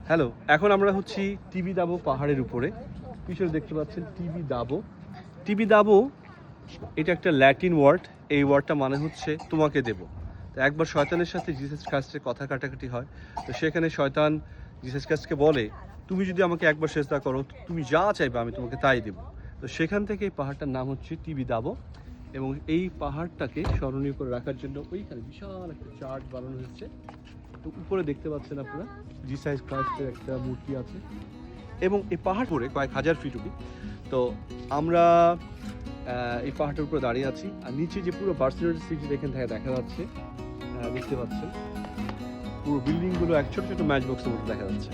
Hello, এখন আমরা হচ্ছি টিবি দাবো পাহাড়ের উপরে। পিছনে দেখতে পাচ্ছেন টিবি দাবো। টিবি দাবো এটা একটা ল্যাটিন ওয়ার্ড। এই ওয়ার্ডটা মানে হচ্ছে তোমাকে দেব। তো একবার শয়তানের সাথে জিসাস খ্রিস্টের কথা কাটাকাটি হয়। তো সেখানে শয়তান জিসাস খ্রিস্টকে বলে, তুমি যদি আমাকে একবার সেজদা করো, তুমি যা চাইবে আমি তোমাকে তাই দেব। তো সেখান থেকে এই পাহাড়টার নাম হচ্ছে টিবি দাবো। এবং এই পাহাড়টাকে স্মরণীয় করে রাখার জন্য ওইখানে বিশাল একটা চার্চ বানানো হয়েছে। তো উপরে দেখতে পাচ্ছেন আপনারা জিসাস খ্রিস্টের একটা মূর্তি আছে এবং এই পাহাড় পরে কয়েক হাজার ফিট উঠি। তো আমরা এই পাহাড়টার উপরে দাঁড়িয়ে আছি আর নিচে যে পুরো বার্সেলোনা সিটি এখান থেকে দেখা যাচ্ছে, দেখতে পাচ্ছেন পুরো বিল্ডিংগুলো এক ছোট ছোট ম্যাচ বক্সের মতো দেখা যাচ্ছে।